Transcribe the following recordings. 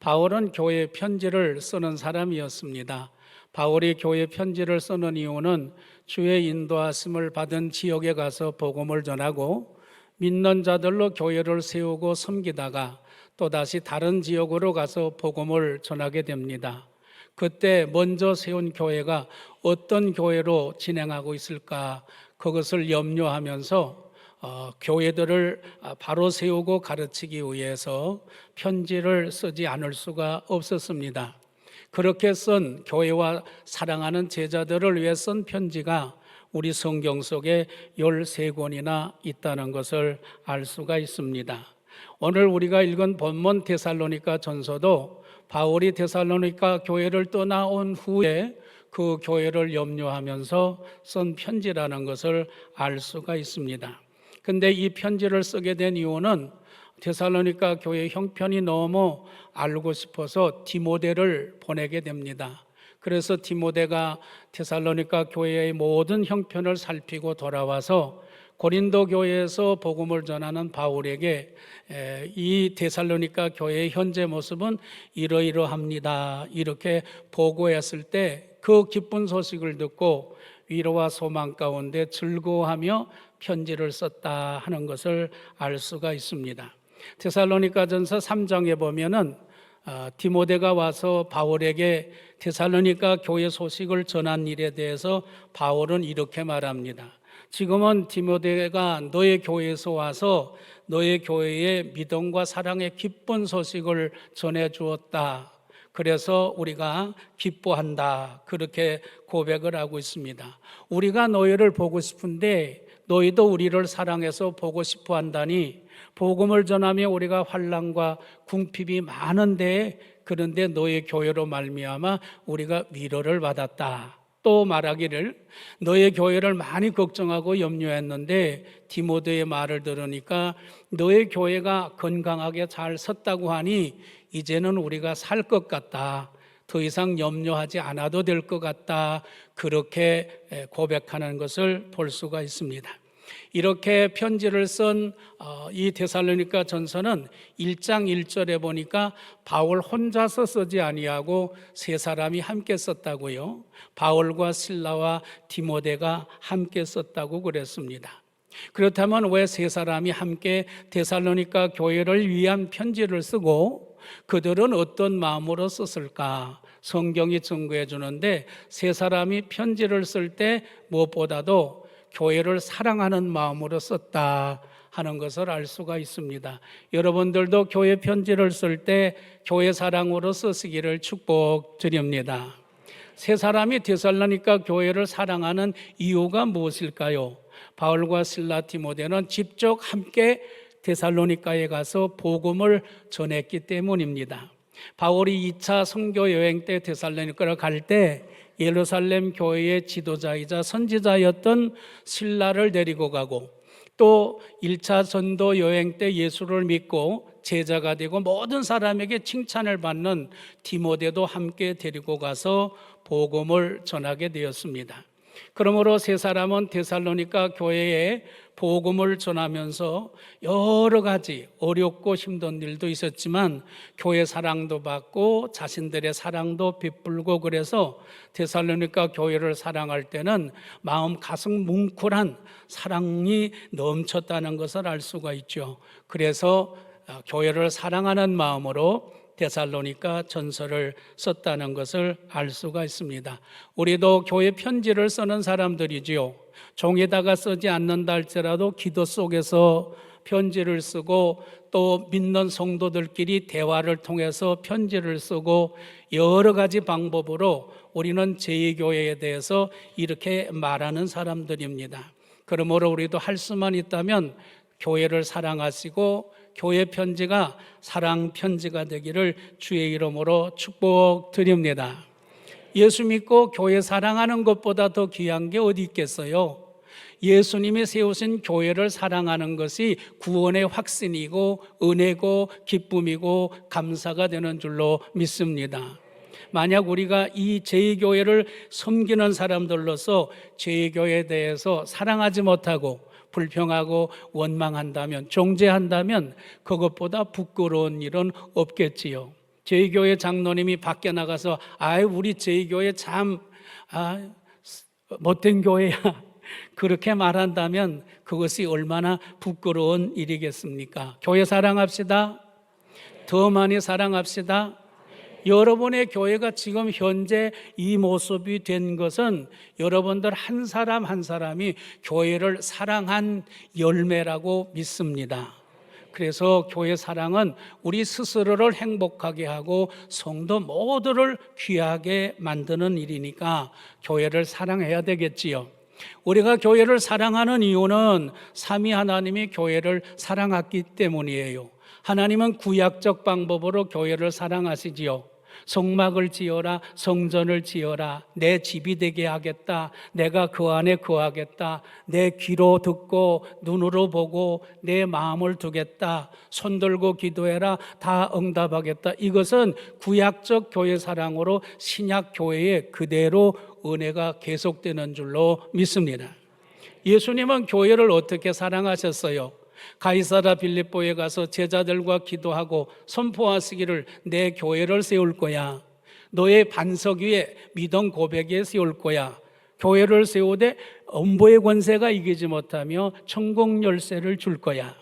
바울은 교회 편지를 쓰는 사람이었습니다. 바울이 교회 편지를 쓰는 이유는 주의 인도하심을 받은 지역에 가서 복음을 전하고 믿는 자들로 교회를 세우고 섬기다가 또다시 다른 지역으로 가서 복음을 전하게 됩니다. 그때 먼저 세운 교회가 어떤 교회로 진행하고 있을까, 그것을 염려하면서 교회들을 바로 세우고 가르치기 위해서 편지를 쓰지 않을 수가 없었습니다. 그렇게 쓴 교회와 사랑하는 제자들을 위해 쓴 편지가 우리 성경 속에 13권이나 있다는 것을 알 수가 있습니다. 오늘 우리가 읽은 본문 데살로니가 전서도 바울이 데살로니가 교회를 떠나온 후에 그 교회를 염려하면서 쓴 편지라는 것을 알 수가 있습니다. 근데 이 편지를 쓰게 된 이유는 데살로니가 교회 형편이 너무 알고 싶어서 디모데를 보내게 됩니다. 그래서 디모데가 데살로니가 교회의 모든 형편을 살피고 돌아와서 고린도 교회에서 복음을 전하는 바울에게 이 데살로니가 교회의 현재 모습은 이러이러합니다, 이렇게 보고했을 때 그 기쁜 소식을 듣고 위로와 소망 가운데 즐거워하며 편지를 썼다 하는 것을 알 수가 있습니다. 데살로니가전서 3장에 보면은 디모데가 와서 바울에게 데살로니가 교회 소식을 전한 일에 대해서 바울은 이렇게 말합니다. 지금은 디모데가 너의 교회에서 와서 너의 교회의 믿음과 사랑의 기쁜 소식을 전해 주었다. 그래서 우리가 기뻐한다. 그렇게 고백을 하고 있습니다. 우리가 너희를 보고 싶은데 너희도 우리를 사랑해서 보고 싶어 한다니, 복음을 전하며 우리가 환난과 궁핍이 많은데 그런데 너희 교회로 말미암아 우리가 위로를 받았다. 또 말하기를 너의 교회를 많이 걱정하고 염려했는데 디모데의 말을 들으니까 너의 교회가 건강하게 잘 섰다고 하니 이제는 우리가 살 것 같다. 더 이상 염려하지 않아도 될 것 같다. 그렇게 고백하는 것을 볼 수가 있습니다. 이렇게 편지를 쓴 이 데살로니가 전서는 1장 1절에 보니까 바울 혼자서 쓰지 아니하고 세 사람이 함께 썼다고요. 바울과 실라와 디모데가 함께 썼다고 그랬습니다. 그렇다면 왜 세 사람이 함께 데살로니가 교회를 위한 편지를 쓰고 그들은 어떤 마음으로 썼을까? 성경이 증거해 주는데 세 사람이 편지를 쓸 때 무엇보다도 교회를 사랑하는 마음으로 썼다 하는 것을 알 수가 있습니다. 여러분들도 교회 편지를 쓸 때 교회 사랑으로 쓰시기를 축복드립니다. 세 사람이 데살로니가 교회를 사랑하는 이유가 무엇일까요? 바울과 실라, 디모데는 직접 함께 데살로니가에 가서 복음을 전했기 때문입니다. 바울이 2차 선교 여행 때 데살로니가를 갈 때 예루살렘 교회의 지도자이자 선지자였던 실라를 데리고 가고 또 1차 전도 여행 때 예수를 믿고 제자가 되고 모든 사람에게 칭찬을 받는 디모데도 함께 데리고 가서 복음을 전하게 되었습니다. 그러므로 세 사람은 데살로니가 교회에 복음을 전하면서 여러 가지 어렵고 힘든 일도 있었지만 교회 사랑도 받고 자신들의 사랑도 베풀고, 그래서 데살로니가 교회를 사랑할 때는 마음 가슴 뭉클한 사랑이 넘쳤다는 것을 알 수가 있죠. 그래서 교회를 사랑하는 마음으로 데살로니가 전서를 썼다는 것을 알 수가 있습니다. 우리도 교회 편지를 쓰는 사람들이지요. 종에다가 쓰지 않는다 할지라도 기도 속에서 편지를 쓰고 또 믿는 성도들끼리 대화를 통해서 편지를 쓰고 여러 가지 방법으로 우리는 제2교회에 대해서 이렇게 말하는 사람들입니다. 그러므로 우리도 할 수만 있다면 교회를 사랑하시고 교회 편지가 사랑 편지가 되기를 주의 이름으로 축복드립니다. 예수 믿고 교회 사랑하는 것보다 더 귀한 게 어디 있겠어요? 예수님이 세우신 교회를 사랑하는 것이 구원의 확신이고 은혜고 기쁨이고 감사가 되는 줄로 믿습니다. 만약 우리가 이 제2교회를 섬기는 사람들로서 제2교회에 대해서 사랑하지 못하고 불평하고 원망한다면, 정죄한다면 그것보다 부끄러운 일은 없겠지요. 저희 교회 장로님이 밖에 나가서 우리 저희 교회 참 못된 교회야 그렇게 말한다면 그것이 얼마나 부끄러운 일이겠습니까? 교회 사랑합시다. 더 많이 사랑합시다. 여러분의 교회가 지금 현재 이 모습이 된 것은 여러분들 한 사람 한 사람이 교회를 사랑한 열매라고 믿습니다. 그래서 교회 사랑은 우리 스스로를 행복하게 하고 성도 모두를 귀하게 만드는 일이니까 교회를 사랑해야 되겠지요. 우리가 교회를 사랑하는 이유는 삼위 하나님이 교회를 사랑했기 때문이에요. 하나님은 구약적 방법으로 교회를 사랑하시지요. 성막을 지어라, 성전을 지어라, 내 집이 되게 하겠다, 내가 그 안에 거하겠다, 내 귀로 듣고 눈으로 보고 내 마음을 두겠다, 손들고 기도해라, 다 응답하겠다. 이것은 구약적 교회 사랑으로 신약 교회에 그대로 은혜가 계속되는 줄로 믿습니다. 예수님은 교회를 어떻게 사랑하셨어요? 가이사랴 빌립보에 가서 제자들과 기도하고 선포하시기를 내 교회를 세울 거야. 너의 반석 위에 믿음 고백 위에 세울 거야. 교회를 세우되 음부의 권세가 이기지 못하며 천국 열쇠를 줄 거야.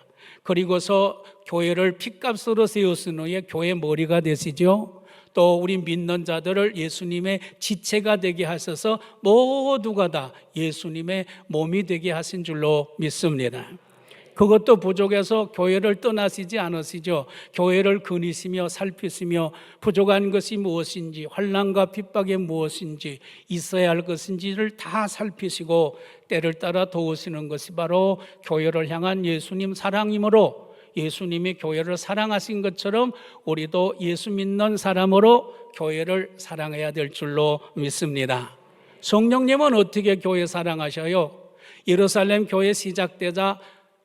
그리고서 교회를 핏값으로 세우신 후에 교회 머리가 되시죠. 또 우리 믿는 자들을 예수님의 지체가 되게 하셔서 모두가 다 예수님의 몸이 되게 하신 줄로 믿습니다. 그것도 부족해서 교회를 떠나시지 않으시죠. 교회를 거니시며 살피시며 부족한 것이 무엇인지, 환난과 핍박이 무엇인지, 있어야 할 것인지를 다 살피시고 때를 따라 도우시는 것이 바로 교회를 향한 예수님 사랑이므로, 예수님이 교회를 사랑하신 것처럼 우리도 예수 믿는 사람으로 교회를 사랑해야 될 줄로 믿습니다. 성령님은 어떻게 교회 사랑하셔요? 예루살렘 교회 시작되자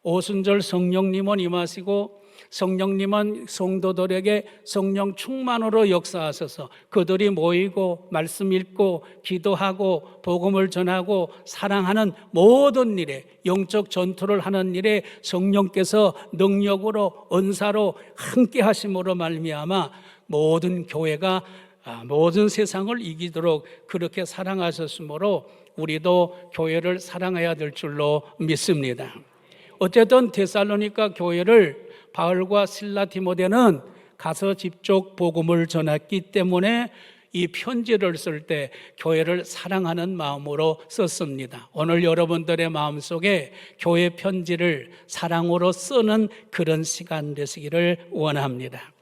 오순절 성령님은 임하시고 성령님은 성도들에게 성령 충만으로 역사하셔서 그들이 모이고 말씀 읽고 기도하고 복음을 전하고 사랑하는 모든 일에, 영적 전투를 하는 일에 성령께서 능력으로 은사로 함께 하심으로 말미암아 모든 교회가 모든 세상을 이기도록 그렇게 사랑하셨으므로 우리도 교회를 사랑해야 될 줄로 믿습니다. 어쨌든 데살로니가 교회를 바울과 실라 디모데는 가서 직접 복음을 전했기 때문에 이 편지를 쓸 때 교회를 사랑하는 마음으로 썼습니다. 오늘 여러분들의 마음속에 교회 편지를 사랑으로 쓰는 그런 시간 되시기를 원합니다.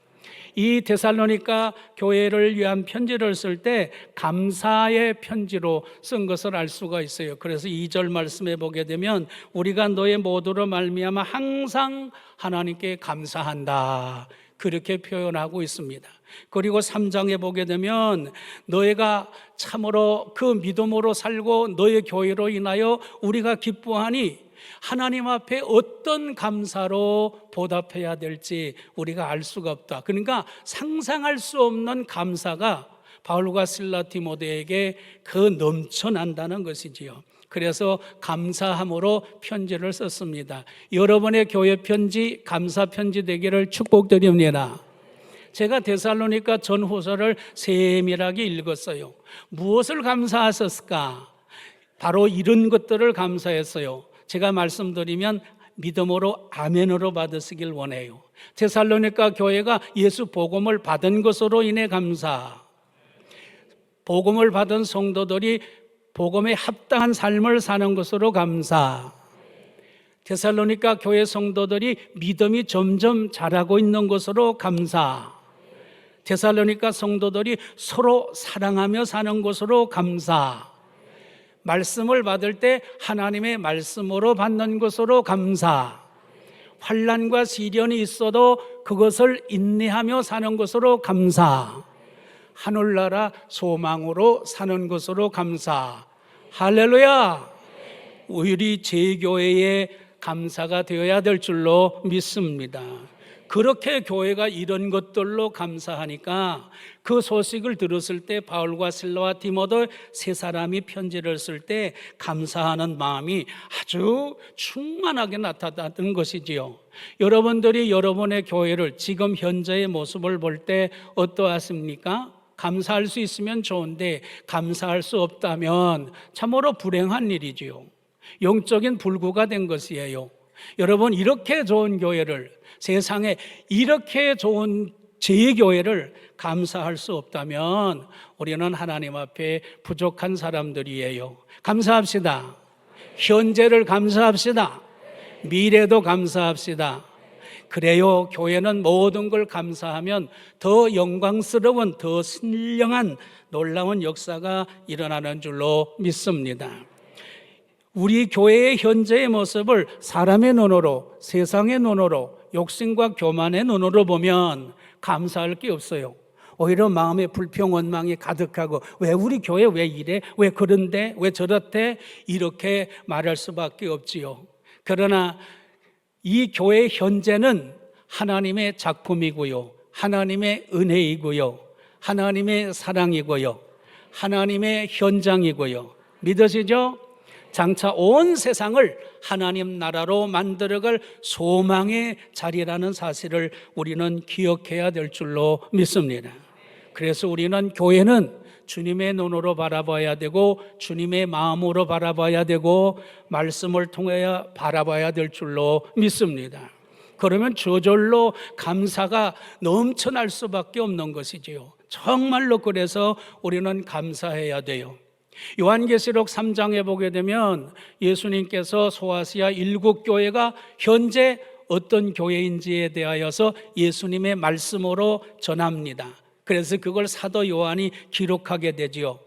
이 데살로니가 교회를 위한 편지를 쓸 때 감사의 편지로 쓴 것을 알 수가 있어요. 그래서 2절 말씀에 보게 되면 우리가 너의 모두로 말미암아 항상 하나님께 감사한다, 그렇게 표현하고 있습니다. 그리고 3장에 보게 되면 너희가 참으로 그 믿음으로 살고 너의 교회로 인하여 우리가 기뻐하니 하나님 앞에 어떤 감사로 보답해야 될지 우리가 알 수가 없다. 그러니까 상상할 수 없는 감사가 바울과 실라 디모데에게 그 넘쳐난다는 것이지요. 그래서 감사함으로 편지를 썼습니다. 여러분의 교회 편지, 감사 편지 되기를 축복드립니다. 제가 데살로니가 전후서를 세밀하게 읽었어요. 무엇을 감사하셨을까? 바로 이런 것들을 감사했어요. 제가 말씀드리면 믿음으로 아멘으로 받으시길 원해요. 데살로니가 교회가 예수 복음을 받은 것으로 인해 감사, 복음을 받은 성도들이 복음에 합당한 삶을 사는 것으로 감사, 데살로니가 교회 성도들이 믿음이 점점 자라고 있는 것으로 감사, 데살로니가 성도들이 서로 사랑하며 사는 것으로 감사, 말씀을 받을 때 하나님의 말씀으로 받는 것으로 감사, 환난과 시련이 있어도 그것을 인내하며 사는 것으로 감사, 하늘나라 소망으로 사는 것으로 감사. 할렐루야! 우리 제교회의 감사가 되어야 될 줄로 믿습니다. 그렇게 교회가 이런 것들로 감사하니까 그 소식을 들었을 때 바울과 실라와 디모데 세 사람이 편지를 쓸 때 감사하는 마음이 아주 충만하게 나타나는 것이지요. 여러분들이 여러분의 교회를 지금 현재의 모습을 볼 때 어떠하십니까? 감사할 수 있으면 좋은데 감사할 수 없다면 참으로 불행한 일이지요. 영적인 불구가 된 것이에요. 여러분, 이렇게 좋은 교회를, 세상에 이렇게 좋은 제 교회를 감사할 수 없다면 우리는 하나님 앞에 부족한 사람들이에요. 감사합시다. 현재를 감사합시다. 미래도 감사합시다. 그래요, 교회는 모든 걸 감사하면 더 영광스러운, 더 신령한 놀라운 역사가 일어나는 줄로 믿습니다. 우리 교회의 현재의 모습을 사람의 눈으로, 세상의 눈으로, 욕심과 교만의 눈으로 보면 감사할 게 없어요. 오히려 마음에 불평, 원망이 가득하고 왜 우리 교회 왜 이래? 왜 그런데? 왜 저렇대? 이렇게 말할 수밖에 없지요. 그러나 이 교회의 현재는 하나님의 작품이고요, 하나님의 은혜이고요, 하나님의 사랑이고요, 하나님의 현장이고요. 믿으시죠? 장차 온 세상을 하나님 나라로 만들어갈 소망의 자리라는 사실을 우리는 기억해야 될 줄로 믿습니다. 그래서 우리는 교회는 주님의 눈으로 바라봐야 되고 주님의 마음으로 바라봐야 되고 말씀을 통하여 바라봐야 될 줄로 믿습니다. 그러면 저절로 감사가 넘쳐날 수밖에 없는 것이지요. 정말로 그래서 우리는 감사해야 돼요. 요한계시록 3장에 보게 되면 예수님께서 소아시아 7교회가 현재 어떤 교회인지에 대하여서 예수님의 말씀으로 전합니다. 그래서 그걸 사도 요한이 기록하게 되지요.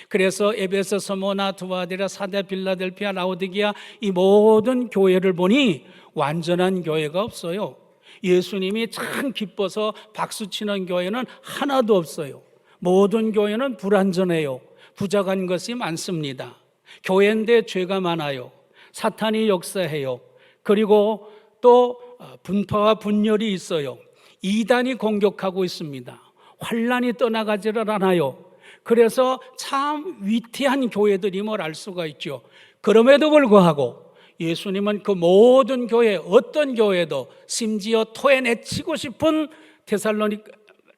그래서 에베소, 스무나, 두아디라, 사데, 빌라델피아, 라오디게아 이 모든 교회를 보니 완전한 교회가 없어요. 예수님이 참 기뻐서 박수치는 교회는 하나도 없어요. 모든 교회는 불완전해요. 부족한 것이 많습니다. 교회인데 죄가 많아요. 사탄이 역사해요. 그리고 또 분파와 분열이 있어요. 이단이 공격하고 있습니다. 환란이 떠나가지를 않아요. 그래서 참 위태한 교회들임을 알 수가 있죠. 그럼에도 불구하고 예수님은 그 모든 교회, 어떤 교회도 심지어 토해내치고 싶은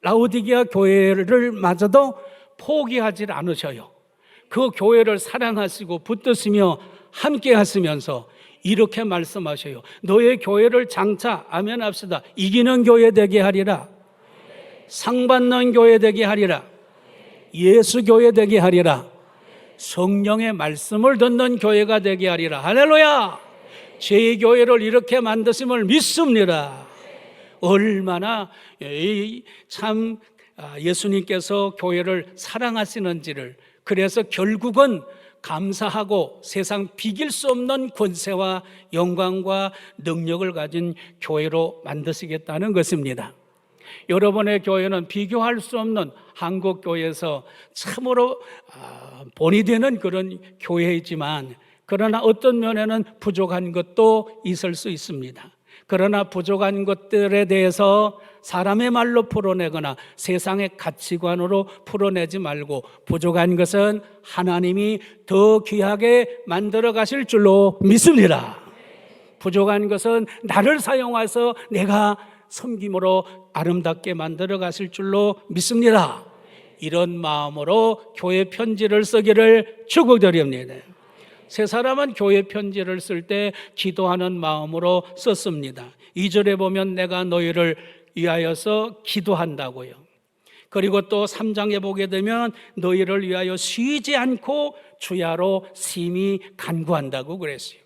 라오디게아 교회를 마저도 포기하지 않으셔요. 그 교회를 사랑하시고 붙드시며 함께 하시면서 이렇게 말씀하셔요. 너의 교회를 장차, 아멘 합시다, 이기는 교회 되게 하리라. 상받는 교회 되게 하리라. 예수 교회 되게 하리라. 성령의 말씀을 듣는 교회가 되게 하리라. 할렐루야. 제 교회를 이렇게 만드심을 믿습니다. 얼마나 참 예수님께서 교회를 사랑하시는지를, 그래서 결국은 감사하고 세상 비길 수 없는 권세와 영광과 능력을 가진 교회로 만드시겠다는 것입니다. 여러분의 교회는 비교할 수 없는 한국 교회에서 참으로 본이 되는 그런 교회이지만, 그러나 어떤 면에는 부족한 것도 있을 수 있습니다. 그러나 부족한 것들에 대해서 사람의 말로 풀어내거나 세상의 가치관으로 풀어내지 말고 부족한 것은 하나님이 더 귀하게 만들어 가실 줄로 믿습니다. 부족한 것은 나를 사용해서 내가 섬김으로 아름답게 만들어 가실 줄로 믿습니다. 이런 마음으로 교회 편지를 쓰기를 축복드립니다. 세 사람은 교회 편지를 쓸 때 기도하는 마음으로 썼습니다. 2절에 보면 내가 너희를 위하여서 기도한다고요. 그리고 또 3장에 보게 되면 너희를 위하여 쉬지 않고 주야로 심히 간구한다고 그랬어요.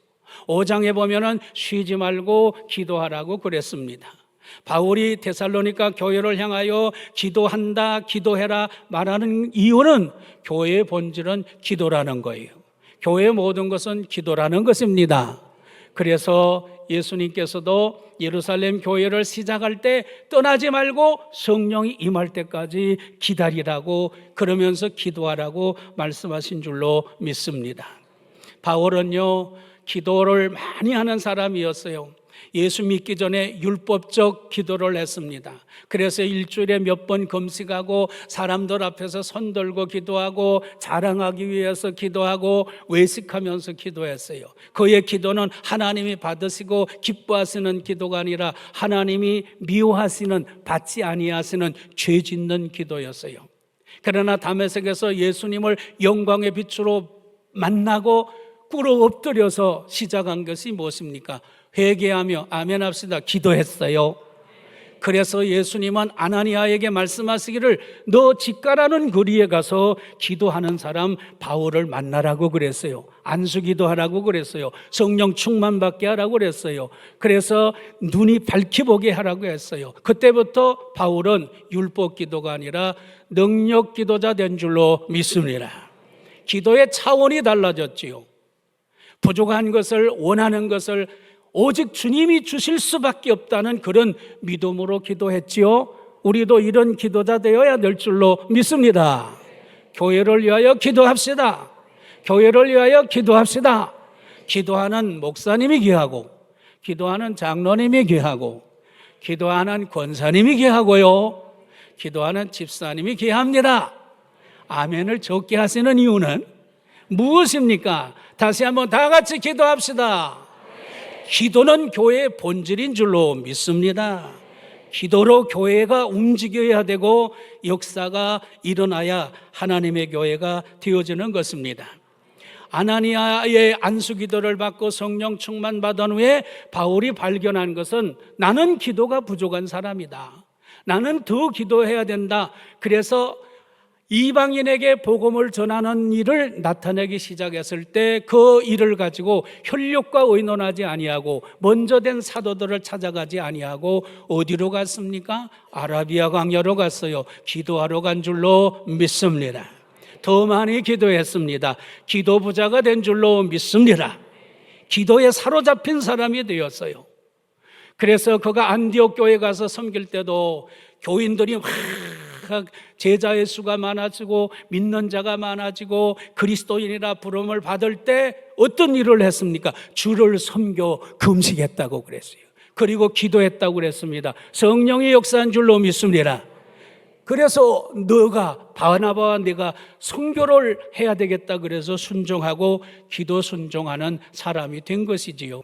5장에 보면은 쉬지 말고 기도하라고 그랬습니다. 바울이 데살로니가 교회를 향하여 기도한다, 기도해라 말하는 이유는 교회의 본질은 기도라는 거예요. 교회의 모든 것은 기도라는 것입니다. 그래서 예수님께서도 예루살렘 교회를 시작할 때 떠나지 말고 성령이 임할 때까지 기다리라고, 그러면서 기도하라고 말씀하신 줄로 믿습니다. 바울은요, 기도를 많이 하는 사람이었어요. 예수 믿기 전에 율법적 기도를 했습니다. 그래서 일주일에 몇 번 금식하고 사람들 앞에서 손 들고 기도하고 자랑하기 위해서 기도하고 외식하면서 기도했어요. 그의 기도는 하나님이 받으시고 기뻐하시는 기도가 아니라 하나님이 미워하시는, 받지 아니하시는 죄 짓는 기도였어요. 그러나 다메섹에서 예수님을 영광의 빛으로 만나고 꿇어 엎드려서 시작한 것이 무엇입니까? 회개하며 아멘 합시다 기도했어요. 그래서 예수님은 아나니아에게 말씀하시기를 너 집가라는 거리에 가서 기도하는 사람 바울을 만나라고 그랬어요. 안수기도하라고 그랬어요. 성령 충만받게 하라고 그랬어요. 그래서 눈이 밝히 보게 하라고 했어요. 그때부터 바울은 율법 기도가 아니라 능력 기도자 된 줄로 믿습니다. 기도의 차원이 달라졌지요. 부족한 것을, 원하는 것을 오직 주님이 주실 수밖에 없다는 그런 믿음으로 기도했지요. 우리도 이런 기도자 되어야 될 줄로 믿습니다. 교회를 위하여 기도합시다. 교회를 위하여 기도합시다. 기도하는 목사님이 귀하고, 기도하는 장로님이 귀하고, 기도하는 권사님이 귀하고요, 기도하는 집사님이 귀합니다. 아멘을 적게 하시는 이유는 무엇입니까? 다시 한번 다 같이 기도합시다. 기도는 교회의 본질인 줄로 믿습니다. 기도로 교회가 움직여야 되고 역사가 일어나야 하나님의 교회가 되어지는 것입니다. 아나니아의 안수기도를 받고 성령 충만 받은 후에 바울이 발견한 것은 나는 기도가 부족한 사람이다. 나는 더 기도해야 된다. 그래서 이방인에게 복음을 전하는 일을 나타내기 시작했을 때 그 일을 가지고 혈육과 의논하지 아니하고 먼저 된 사도들을 찾아가지 아니하고 어디로 갔습니까? 아라비아 광야로 갔어요. 기도하러 간 줄로 믿습니다. 더 많이 기도했습니다. 기도 부자가 된 줄로 믿습니다. 기도에 사로잡힌 사람이 되었어요. 그래서 그가 안디옥 교회 가서 섬길 때도 교인들이 제자의 수가 많아지고 믿는 자가 많아지고 그리스도인이라 부름을 받을 때 어떤 일을 했습니까? 주를 섬겨 금식했다고 그랬어요. 그리고 기도했다고 그랬습니다. 성령의 역사한 줄로 믿습니다. 그래서 너가, 바나바와 내가 선교를 해야 되겠다 그래서 순종하고 기도 순종하는 사람이 된 것이지요.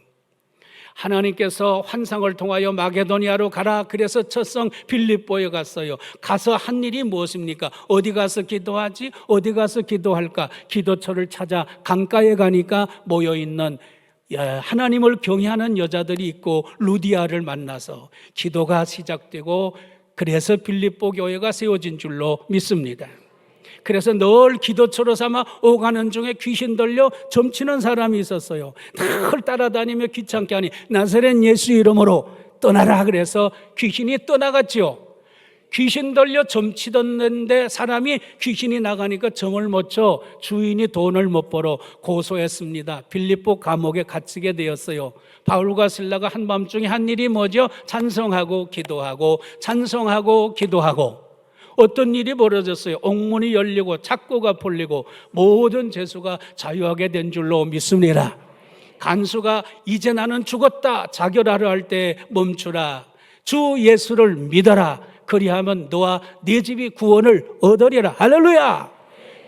하나님께서 환상을 통하여 마게도니아로 가라 그래서 첫성 빌립보에 갔어요. 가서 한 일이 무엇입니까? 어디 가서 기도하지? 어디 가서 기도할까? 기도처를 찾아 강가에 가니까 모여있는 하나님을 경외하는 여자들이 있고 루디아를 만나서 기도가 시작되고 그래서 빌립보 교회가 세워진 줄로 믿습니다. 그래서 늘 기도처로 삼아 오가는 중에 귀신 들려 점치는 사람이 있었어요. 늘 따라다니며 귀찮게 하니 나사렛 예수 이름으로 떠나라 그래서 귀신이 떠나갔죠. 귀신 들려 점치던데 사람이 귀신이 나가니까 정을 못 쳐 주인이 돈을 못 벌어 고소했습니다. 빌립보 감옥에 갇히게 되었어요. 바울과 실라가 한밤중에 한 일이 뭐죠? 찬송하고 기도하고 찬송하고 기도하고 어떤 일이 벌어졌어요? 옥문이 열리고 착고가 풀리고 모든 죄수가 자유하게 된 줄로 믿습니다. 간수가 이제 나는 죽었다 자결하려 할 때 멈추라. 주 예수를 믿어라. 그리하면 너와 네 집이 구원을 얻으리라. 할렐루야.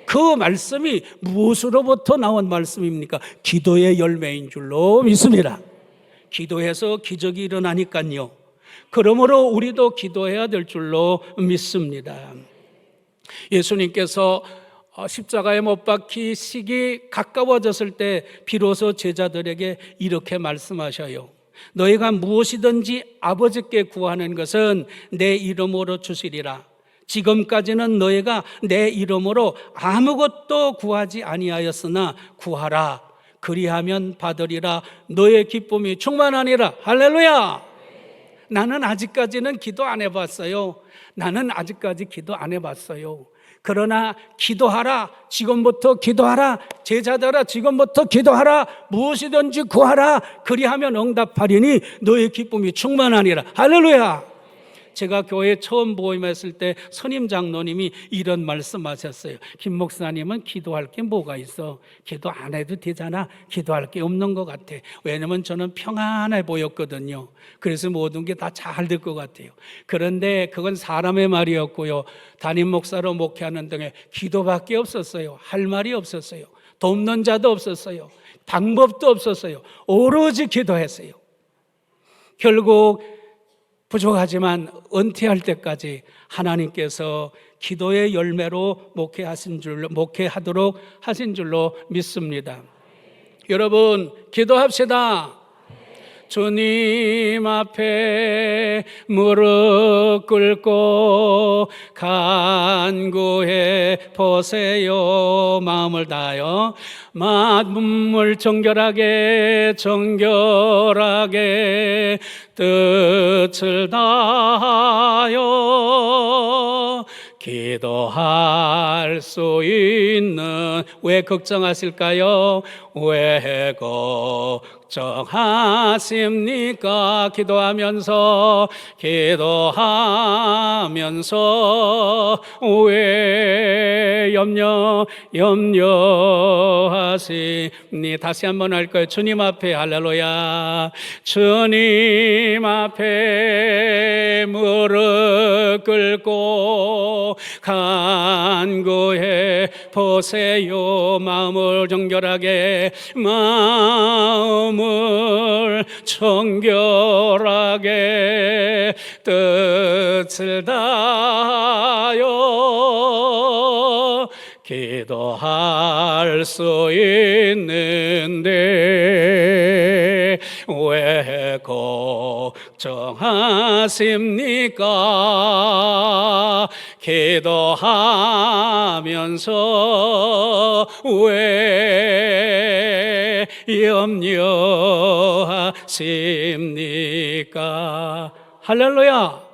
그 말씀이 무엇으로부터 나온 말씀입니까? 기도의 열매인 줄로 믿습니다. 기도해서 기적이 일어나니까요. 그러므로 우리도 기도해야 될 줄로 믿습니다. 예수님께서 십자가에 못 박히시기 가까워졌을 때 비로소 제자들에게 이렇게 말씀하셔요. 너희가 무엇이든지 아버지께 구하는 것은 내 이름으로 주시리라. 지금까지는 너희가 내 이름으로 아무것도 구하지 아니하였으나 구하라. 그리하면 받으리라. 너의 기쁨이 충만하니라. 할렐루야. 나는 아직까지는 기도 안 해봤어요. 나는 아직까지 기도 안 해봤어요. 그러나 기도하라. 지금부터 기도하라. 제자들아 지금부터 기도하라. 무엇이든지 구하라. 그리하면 응답하리니 너의 기쁨이 충만하니라. 할렐루야. 제가 교회에 처음 모임했을 때 선임 장로님이 이런 말씀하셨어요. 김 목사님은 기도할 게 뭐가 있어? 기도 안 해도 되잖아. 기도할 게 없는 것 같아. 왜냐면 저는 평안해 보였거든요. 그래서 모든 게 다 잘 될 것 같아요. 그런데 그건 사람의 말이었고요. 담임 목사로 목회하는 등에 기도밖에 없었어요. 할 말이 없었어요. 돕는 자도 없었어요. 방법도 없었어요. 오로지 기도했어요. 결국 부족하지만 은퇴할 때까지 하나님께서 기도의 열매로 목회하도록 하신 줄로 믿습니다. 여러분, 기도합시다. 주님 앞에 무릎 꿇고 간구해 보세요. 마음을 다하여 만물 정결하게 뜻을 다하여 기도할 수 있는. 왜 걱정하실까요? 왜 걱정하십니까? 기도하면서 왜 염려하시니. 다시 한번 할 거예요. 주님 앞에 할렐루야. 주님 앞에 무릎 꿇고 간구해 보세요. 마음을 정결하게 뜻을 다하여 기도할 수 있는데 왜 걱정하십니까? 기도하면서 왜 염려하십니까? 할렐루야.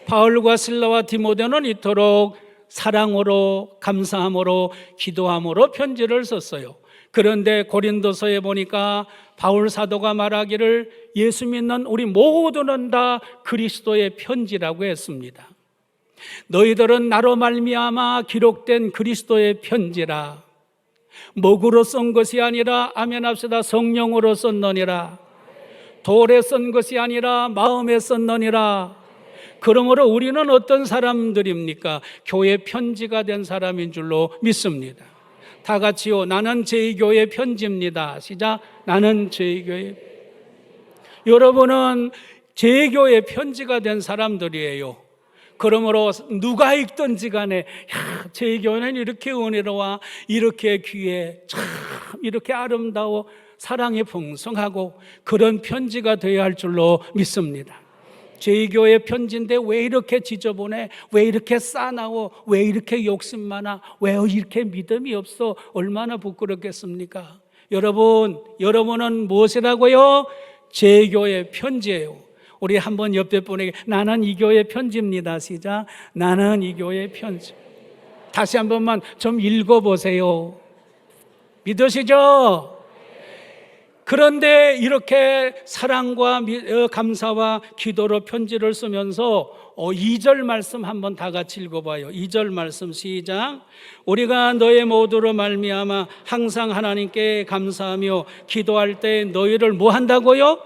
바울과 실라와 디모데는 이토록 사랑으로, 감사함으로, 기도함으로 편지를 썼어요. 그런데 고린도서에 보니까 바울 사도가 말하기를 예수 믿는 우리 모두는 다 그리스도의 편지라고 했습니다. 너희들은 나로 말미암아 기록된 그리스도의 편지라. 목으로 쓴 것이 아니라, 아멘 합시다, 성령으로 썼느니라. 돌에 쓴 것이 아니라 마음에 썼느니라. 그러므로 우리는 어떤 사람들입니까? 교회 편지가 된 사람인 줄로 믿습니다. 다 같이요. 나는 제2교회 편지입니다. 시작. 나는 제2교회. 여러분은 제2교회 편지가 된 사람들이에요. 그러므로 누가 읽든지 간에 제2교회는 이렇게 은혜로워, 이렇게 귀해, 참 이렇게 아름다워, 사랑이 풍성하고 그런 편지가 되어야 할 줄로 믿습니다. 제2교회 편지인데 왜 이렇게 지저분해? 왜 이렇게 싸나워? 왜 이렇게 욕심 많아? 왜 이렇게 믿음이 없어? 얼마나 부끄럽겠습니까? 여러분은 무엇이라고요? 제2교회 편지예요. 우리 한번 옆에 분에게 나는 이 교회 편지입니다. 시작. 나는 이 교회 편지. 다시 한 번만 좀 읽어보세요. 믿으시죠? 그런데 이렇게 사랑과 감사와 기도로 편지를 쓰면서 2절 말씀 한번 다 같이 읽어봐요. 2절 말씀 시작. 우리가 너의 모두로 말미암아 항상 하나님께 감사하며 기도할 때 너희를 뭐 한다고요?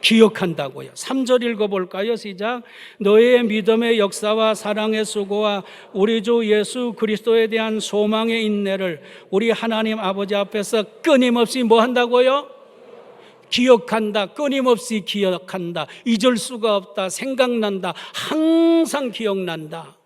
기억한다고요. 3절 읽어볼까요? 시작. 너의 믿음의 역사와 사랑의 수고와 우리 주 예수 그리스도에 대한 소망의 인내를 우리 하나님 아버지 앞에서 끊임없이 뭐 한다고요? 기억한다. 끊임없이 기억한다. 잊을 수가 없다. 생각난다. 항상 기억난다.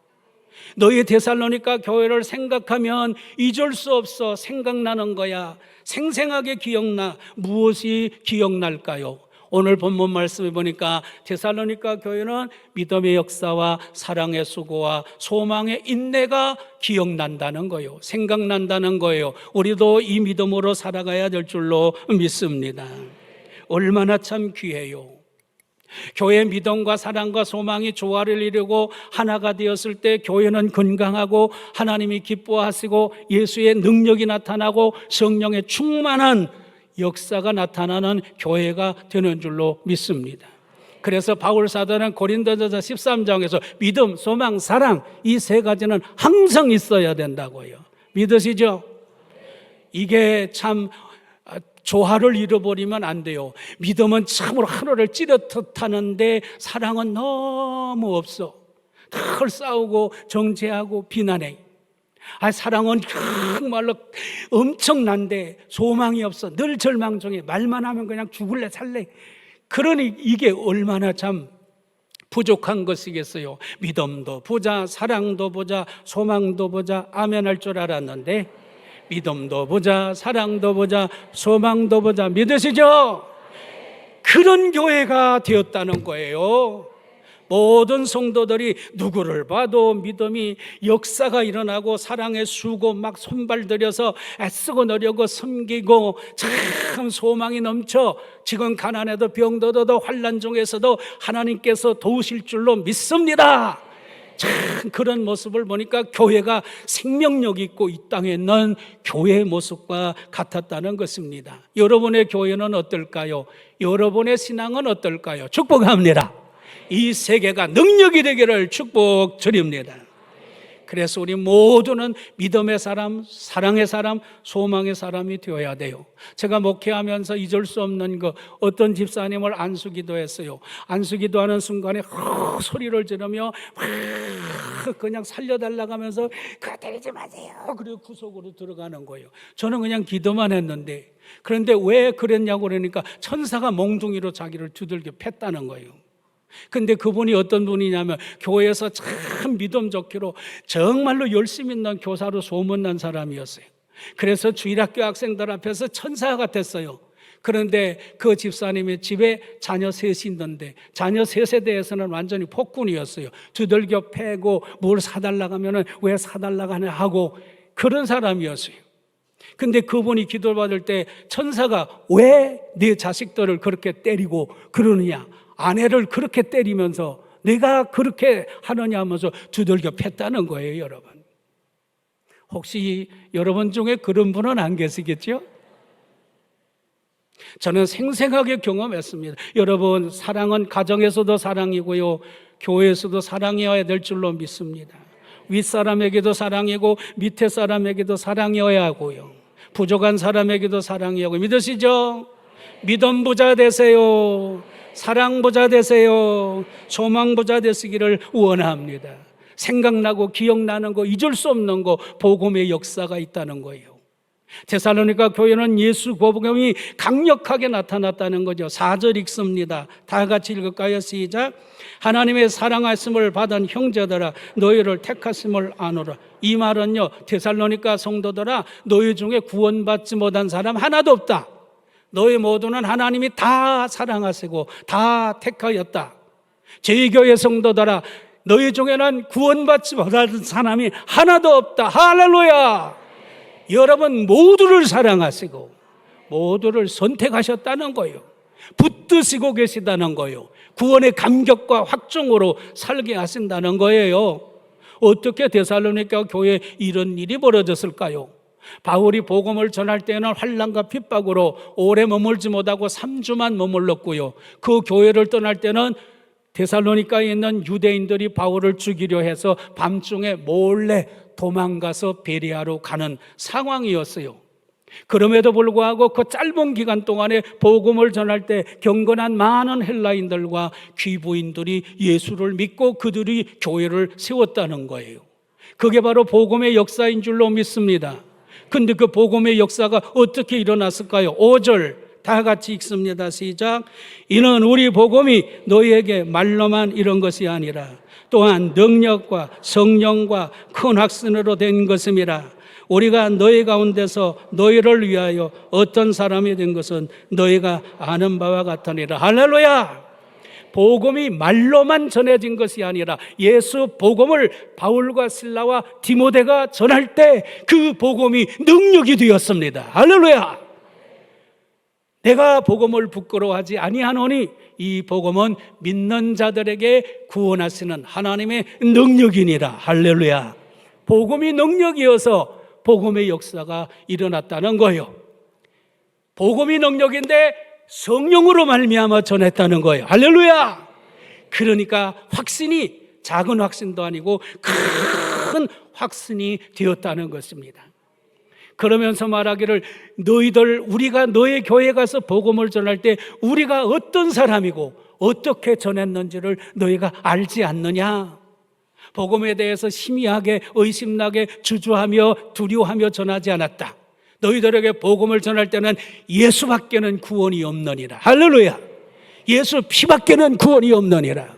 너희 데살로니가 교회를 생각하면 잊을 수 없어. 생각나는 거야. 생생하게 기억나. 무엇이 기억날까요? 오늘 본문 말씀에 보니까 데살로니가 교회는 믿음의 역사와 사랑의 수고와 소망의 인내가 기억난다는 거예요. 생각난다는 거예요. 우리도 이 믿음으로 살아가야 될 줄로 믿습니다. 얼마나 참 귀해요. 교회의 믿음과 사랑과 소망이 조화를 이루고 하나가 되었을 때 교회는 건강하고 하나님이 기뻐하시고 예수의 능력이 나타나고 성령의 충만한 역사가 나타나는 교회가 되는 줄로 믿습니다. 그래서 바울 사도는 고린도전서 13장에서 믿음, 소망, 사랑 이 세 가지는 항상 있어야 된다고요. 믿으시죠? 이게 참 조화를 잃어버리면 안 돼요. 믿음은 참으로 하늘을 찌르듯 하는데 사랑은 너무 없어. 늘 싸우고 정죄하고 비난해. 사랑은 정말로 엄청난데 소망이 없어. 늘 절망 중에 말만 하면 그냥 죽을래 살래. 그러니 이게 얼마나 참 부족한 것이겠어요. 믿음도 보자, 사랑도 보자, 소망도 보자, 아멘 할 줄 알았는데 믿음도 보자, 사랑도 보자, 소망도 보자. 믿으시죠? 그런 교회가 되었다는 거예요. 모든 성도들이 누구를 봐도 믿음이 역사가 일어나고 사랑의 수고 막 손발 들여서 애쓰고 노려고 섬기고 참 소망이 넘쳐 지금 가난해도 병들어도 환난 중에서도 하나님께서 도우실 줄로 믿습니다. 참 그런 모습을 보니까 교회가 생명력 있고 이 땅에 있는 교회의 모습과 같았다는 것입니다. 여러분의 교회는 어떨까요? 여러분의 신앙은 어떨까요? 축복합니다. 이 세계가 능력이 되기를 축복드립니다. 그래서 우리 모두는 믿음의 사람, 사랑의 사람, 소망의 사람이 되어야 돼요. 제가 목회하면서 잊을 수 없는 거, 어떤 집사님을 안수기도 했어요. 안수기도 하는 순간에 소리를 지르며 그냥 살려달라고 하면서 그거 때리지 마세요. 그리고 구석으로 들어가는 거예요. 저는 그냥 기도만 했는데, 그런데 왜 그랬냐고 그러니까 천사가 몽둥이로 자기를 두들겨 팼다는 거예요. 근데 그분이 어떤 분이냐면 교회에서 참 믿음 좋기로 정말로 열심히 있는 교사로 소문난 사람이었어요. 그래서 주일학교 학생들 앞에서 천사 같았어요. 그런데 그 집사님의 집에 자녀 셋이 있는데 자녀 셋에 대해서는 완전히 폭군이었어요. 두들겨 패고 뭘 사달라고 하면 왜 사달라고 하냐 하고 그런 사람이었어요. 근데 그분이 기도를 받을 때 천사가 왜 네 자식들을 그렇게 때리고 그러느냐, 아내를 그렇게 때리면서 내가 그렇게 하느냐 하면서 두들겨 팼다는 거예요. 여러분, 혹시 여러분 중에 그런 분은 안 계시겠죠? 저는 생생하게 경험했습니다. 여러분, 사랑은 가정에서도 사랑이고요, 교회에서도 사랑이어야 될 줄로 믿습니다. 윗사람에게도 사랑이고 밑에 사람에게도 사랑이어야 하고요, 부족한 사람에게도 사랑이어야 하고. 믿으시죠? 믿음 부자 되세요. 사랑 부자 되세요. 소망 부자 되시기를 원합니다. 생각나고 기억나는 거, 잊을 수 없는 거, 복음의 역사가 있다는 거예요. 데살로니가 교회는 예수 복음이 강력하게 나타났다는 거죠. 4절 읽습니다. 다 같이 읽을까요? 시작. 하나님의 사랑하심을 받은 형제들아, 너희를 택하심을 아노라. 이 말은요, 데살로니가 성도들아, 너희 중에 구원받지 못한 사람 하나도 없다. 너희 모두는 하나님이 다 사랑하시고 다 택하였다. 제2교회 성도들아, 너희 중에는 구원받지 못한 사람이 하나도 없다. 할렐루야. 여러분 모두를 사랑하시고 모두를 선택하셨다는 거예요. 붙드시고 계시다는 거예요. 구원의 감격과 확정으로 살게 하신다는 거예요. 어떻게 데살로니가 교회에 이런 일이 벌어졌을까요? 바울이 복음을 전할 때는 환난과 핍박으로 오래 머물지 못하고 3주만 머물렀고요, 그 교회를 떠날 때는 데살로니가에 있는 유대인들이 바울을 죽이려 해서 밤중에 몰래 도망가서 베레아로 가는 상황이었어요. 그럼에도 불구하고 그 짧은 기간 동안에 복음을 전할 때 경건한 많은 헬라인들과 귀부인들이 예수를 믿고 그들이 교회를 세웠다는 거예요. 그게 바로 복음의 역사인 줄로 믿습니다. 근데 그 복음의 역사가 어떻게 일어났을까요? 5절 다 같이 읽습니다. 시작. 이는 우리 복음이 너희에게 말로만 이런 것이 아니라 또한 능력과 성령과 큰 확신으로 된 것임이라. 우리가 너희 가운데서 너희를 위하여 어떤 사람이 된 것은 너희가 아는 바와 같으니라. 할렐루야. 복음이 말로만 전해진 것이 아니라 예수 복음을 바울과 실라와 디모데가 전할 때 그 복음이 능력이 되었습니다. 할렐루야. 내가 복음을 부끄러워하지 아니하노니 이 복음은 믿는 자들에게 구원하시는 하나님의 능력이니라. 할렐루야. 복음이 능력이어서 복음의 역사가 일어났다는 거예요. 복음이 능력인데 성령으로 말미암아 전했다는 거예요. 할렐루야. 그러니까 확신이 작은 확신도 아니고 큰 확신이 되었다는 것입니다. 그러면서 말하기를 우리가 너의 교회에 가서 복음을 전할 때 우리가 어떤 사람이고 어떻게 전했는지를 너희가 알지 않느냐? 복음에 대해서 희미하게 의심나게 주저하며 두려워하며 전하지 않았다. 너희들에게 복음을 전할 때는 예수밖에는 구원이 없느니라. 할렐루야. 예수 피밖에는 구원이 없느니라.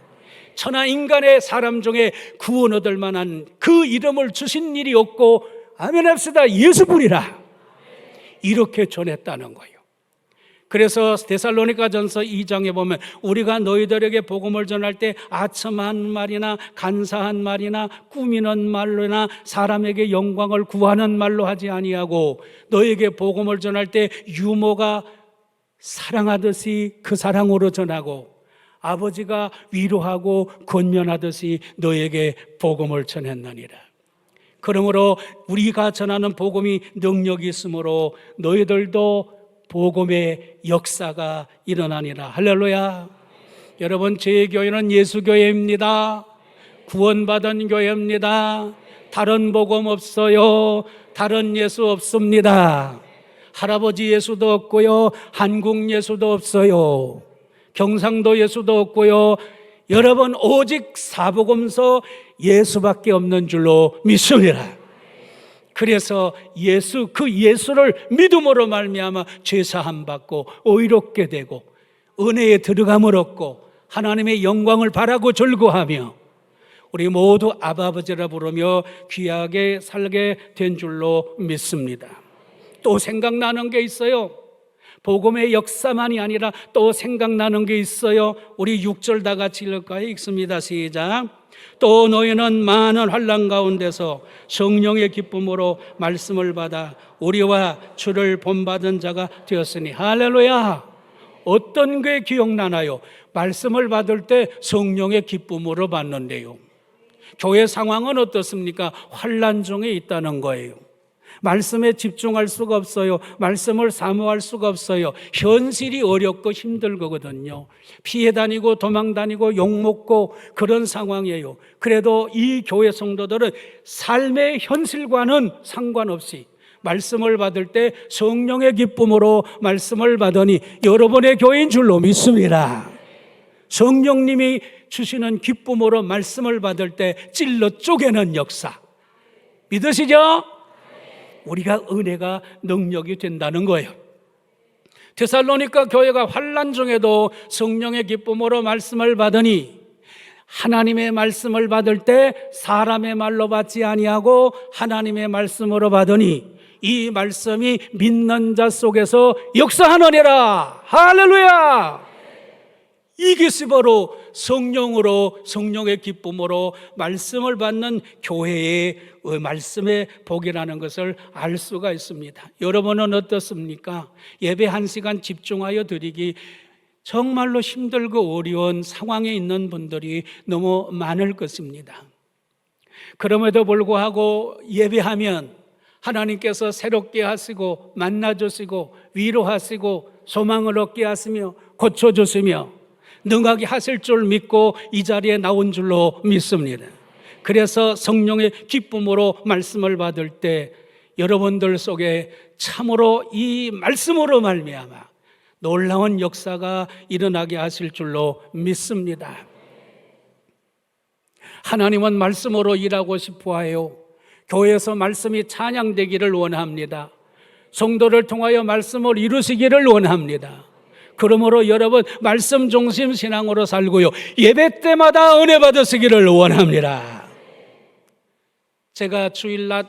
천하 인간의 사람 중에 구원 얻을 만한 그 이름을 주신 일이 없고 아멘 합시다. 예수뿐이라. 이렇게 전했다는 거예요. 그래서 데살로니가전서 2장에 보면 우리가 너희들에게 복음을 전할 때 아첨한 말이나 간사한 말이나 꾸미는 말로나 사람에게 영광을 구하는 말로 하지 아니하고 너희에게 복음을 전할 때 유모가 사랑하듯이 그 사랑으로 전하고 아버지가 위로하고 권면하듯이 너희에게 복음을 전했느니라. 그러므로 우리가 전하는 복음이 능력이 있으므로 너희들도 복음의 역사가 일어나니라. 할렐루야. 여러분, 제 교회는 예수교회입니다. 구원받은 교회입니다. 다른 복음 없어요. 다른 예수 없습니다. 할아버지 예수도 없고요. 한국 예수도 없어요. 경상도 예수도 없고요. 여러분, 오직 사복음서 예수밖에 없는 줄로 믿습니다. 그래서 그 예수를 믿음으로 말미암아 죄사함 받고 의롭게 되고 은혜에 들어감을 얻고 하나님의 영광을 바라고 즐거워하며 우리 모두 아버지라 부르며 귀하게 살게 된 줄로 믿습니다. 또 생각나는 게 있어요. 복음의 역사만이 아니라 또 생각나는 게 있어요. 우리 6절 다 같이 읽을까요? 읽습니다. 시작. 또 너희는 많은 환난 가운데서 성령의 기쁨으로 말씀을 받아 우리와 주를 본받은 자가 되었으니. 할렐루야. 어떤 게 기억나나요? 말씀을 받을 때 성령의 기쁨으로 받는데요. 교회 상황은 어떻습니까? 환난 중에 있다는 거예요. 말씀에 집중할 수가 없어요. 말씀을 사모할 수가 없어요. 현실이 어렵고 힘들거든요. 피해 다니고 도망 다니고 욕먹고 그런 상황이에요. 그래도 이 교회 성도들은 삶의 현실과는 상관없이 말씀을 받을 때 성령의 기쁨으로 말씀을 받으니 여러분의 교회인 줄로 믿습니다. 성령님이 주시는 기쁨으로 말씀을 받을 때 찔러 쪼개는 역사 믿으시죠? 우리가 은혜가 능력이 된다는 거예요. 데살로니가 교회가 환난 중에도 성령의 기쁨으로 말씀을 받으니 하나님의 말씀을 받을 때 사람의 말로 받지 아니하고 하나님의 말씀으로 받으니 이 말씀이 믿는 자 속에서 역사하느니라. 할렐루야. 이것이 바로 성령으로 성령의 기쁨으로 말씀을 받는 교회의 말씀의 복이라는 것을 알 수가 있습니다. 여러분은 어떻습니까? 예배 1시간 집중하여 드리기 정말로 힘들고 어려운 상황에 있는 분들이 너무 많을 것입니다. 그럼에도 불구하고 예배하면 하나님께서 새롭게 하시고 만나주시고 위로하시고 소망을 얻게 하시며 고쳐주시며 능하게 하실 줄 믿고 이 자리에 나온 줄로 믿습니다. 그래서 성령의 기쁨으로 말씀을 받을 때 여러분들 속에 참으로 이 말씀으로 말미암아 놀라운 역사가 일어나게 하실 줄로 믿습니다. 하나님은 말씀으로 일하고 싶어 해요. 교회에서 말씀이 찬양되기를 원합니다. 성도를 통하여 말씀을 이루시기를 원합니다. 그러므로 여러분 말씀 중심 신앙으로 살고요, 예배 때마다 은혜 받으시기를 원합니다. 제가 주일낮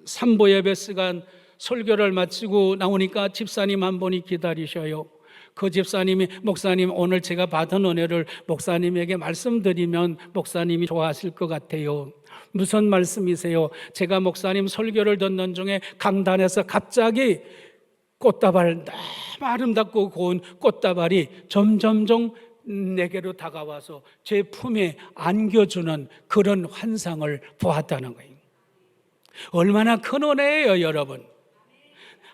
3부 예배 시간 설교를 마치고 나오니까 집사님 한 분이 기다리셔요. 그 집사님이 목사님 오늘 제가 받은 은혜를 목사님에게 말씀드리면 목사님이 좋아하실 것 같아요. 무슨 말씀이세요? 제가 목사님 설교를 듣는 중에 강단에서 갑자기 꽃다발, 너무 아름답고 고운 꽃다발이 점점점 내게로 다가와서 제 품에 안겨주는 그런 환상을 보았다는 거예요. 얼마나 큰 은혜예요, 여러분.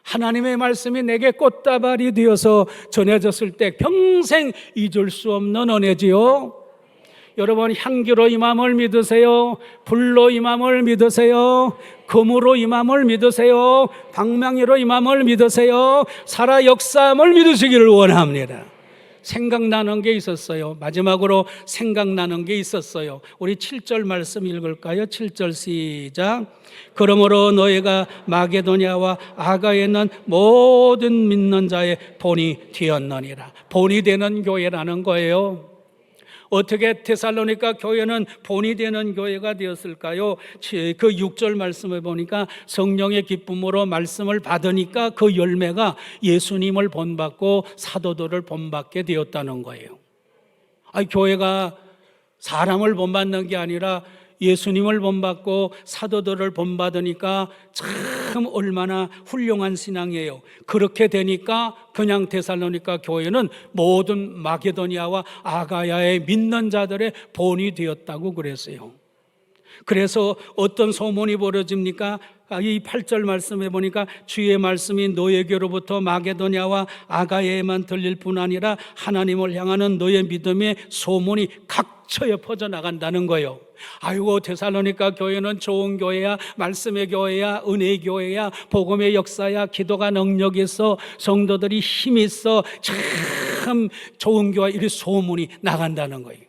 하나님의 말씀이 내게 꽃다발이 되어서 전해졌을 때 평생 잊을 수 없는 은혜지요. 여러분, 향기로 임함을 믿으세요. 불로 임함을 믿으세요. 금으로 임함을 믿으세요. 방망이로 임함을 믿으세요. 살아 역사함을 믿으시기를 원합니다. 생각나는 게 있었어요. 마지막으로 생각나는 게 있었어요. 우리 7절 말씀 읽을까요? 7절 시작. 그러므로 너희가 마게도냐와 아가에 있는 모든 믿는 자의 본이 되었느니라. 본이 되는 교회라는 거예요. 어떻게 데살로니가 교회는 본이 되는 교회가 되었을까요? 그 6절 말씀을 보니까 성령의 기쁨으로 말씀을 받으니까 그 열매가 예수님을 본받고 사도들을 본받게 되었다는 거예요. 교회가 사람을 본받는 게 아니라 예수님을 본받고 사도들을 본받으니까 참 얼마나 훌륭한 신앙이에요. 그렇게 되니까 그냥 데살로니가 교회는 모든 마게도니아와 아가야의 믿는 자들의 본이 되었다고 그랬어요. 그래서 어떤 소문이 벌어집니까? 이 8절 말씀에 보니까 주의 말씀이 너에게로부터 마게도냐와 아가야에만 들릴 뿐 아니라 하나님을 향하는 너의 믿음의 소문이 각처에 퍼져나간다는 거예요. 아이고, 데살로니가 교회는 좋은 교회야, 말씀의 교회야, 은혜의 교회야, 복음의 역사야, 기도가 능력이 있어, 성도들이 힘이 있어, 참 좋은 교회, 이런 소문이 나간다는 거예요.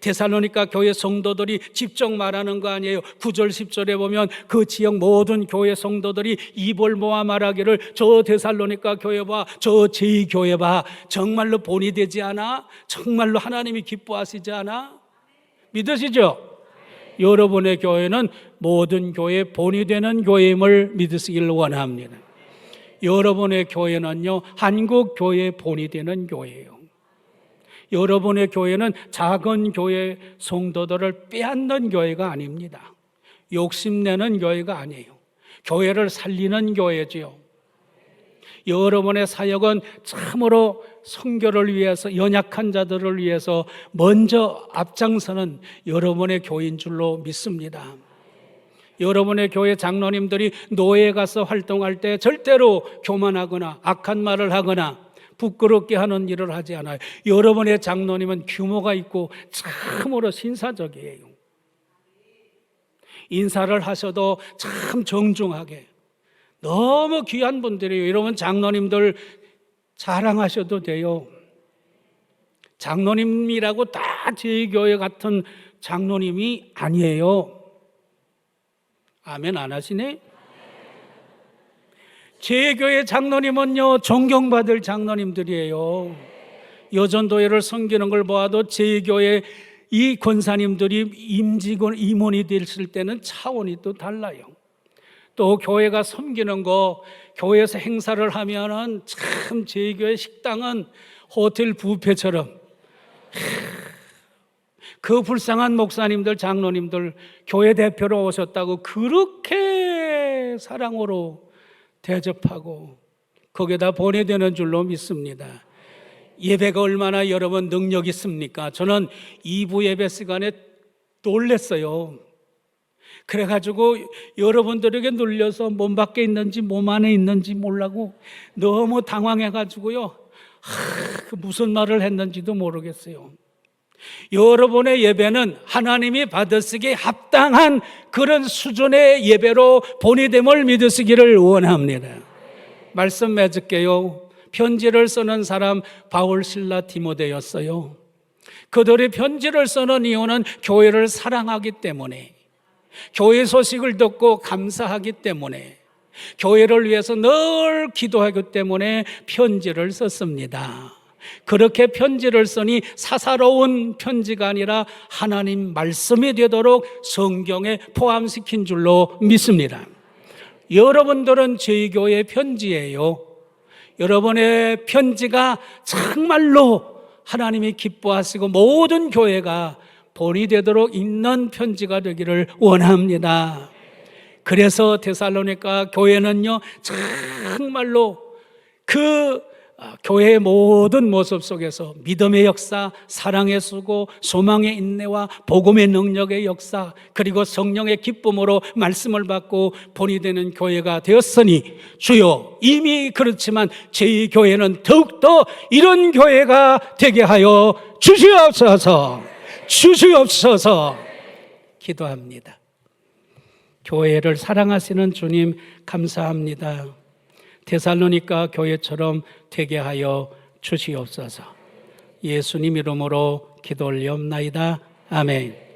데살로니가 교회 성도들이 직접 말하는 거 아니에요. 9절 10절에 보면 그 지역 모든 교회 성도들이 입을 모아 말하기를 저 데살로니가 교회 봐, 저 제2교회 봐, 정말로 본이 되지 않아? 정말로 하나님이 기뻐하시지 않아? 믿으시죠? 여러분의 교회는 모든 교회의 본이 되는 교회임을 믿으시길 원합니다. 여러분의 교회는요, 한국 교회의 본이 되는 교회예요. 여러분의 교회는 작은 교회 성도들을 빼앗는 교회가 아닙니다. 욕심내는 교회가 아니에요. 교회를 살리는 교회지요. 여러분의 사역은 참으로 선교를 위해서, 연약한 자들을 위해서 먼저 앞장서는 여러분의 교회인 줄로 믿습니다. 여러분의 교회 장로님들이 노예에 가서 활동할 때 절대로 교만하거나 악한 말을 하거나 부끄럽게 하는 일을 하지 않아요. 여러분의 장로님은 규모가 있고 참으로 신사적이에요. 인사를 하셔도 참 정중하게, 너무 귀한 분들이에요. 여러분 장로님들 자랑하셔도 돼요. 장로님이라고 다 저희 교회 같은 장로님이 아니에요. 아멘 안 하시네? 제 교회 장로님은요, 존경받을 장로님들이에요. 여전도회를 섬기는 걸 보아도 제 교회 이 권사님들이 임직원, 임원이 됐을 때는 차원이 또 달라요. 또 교회가 섬기는 거, 교회에서 행사를 하면은 참 제 교회 식당은 호텔 뷔페처럼, 그 불쌍한 목사님들, 장로님들 교회 대표로 오셨다고 그렇게 사랑으로 대접하고 거기에다 보내되는 줄로 믿습니다. 예배가 얼마나 여러분 능력 있습니까? 저는 2부 예배 시간에 놀랬어요. 그래가지고 여러분들에게 눌려서 몸 밖에 있는지 몸 안에 있는지 몰라고 너무 당황해가지고요, 무슨 말을 했는지도 모르겠어요. 여러분의 예배는 하나님이 받으시기에 합당한 그런 수준의 예배로 본이됨을 믿으시기를 원합니다. 말씀 맺을게요. 편지를 쓰는 사람 바울, 실라, 디모데였어요. 그들이 편지를 쓰는 이유는 교회를 사랑하기 때문에, 교회 소식을 듣고 감사하기 때문에, 교회를 위해서 늘 기도하기 때문에 편지를 썼습니다. 그렇게 편지를 쓰니 사사로운 편지가 아니라 하나님 말씀이 되도록 성경에 포함시킨 줄로 믿습니다. 여러분들은 저희 교회의 편지예요. 여러분의 편지가 정말로 하나님이 기뻐하시고 모든 교회가 본이 되도록 읽는 편지가 되기를 원합니다. 그래서 데살로니가 교회는요, 정말로 그 교회의 모든 모습 속에서 믿음의 역사, 사랑의 수고, 소망의 인내와 복음의 능력의 역사, 그리고 성령의 기쁨으로 말씀을 받고 본이 되는 교회가 되었으니 주여, 이미 그렇지만 저희 교회는 더욱더 이런 교회가 되게 하여 주시옵소서. 기도합니다. 교회를 사랑하시는 주님 감사합니다. 데살로니가 교회처럼 되게 하여 주시옵소서. 예수님 이름으로 기도 올리옵나이다. 아멘.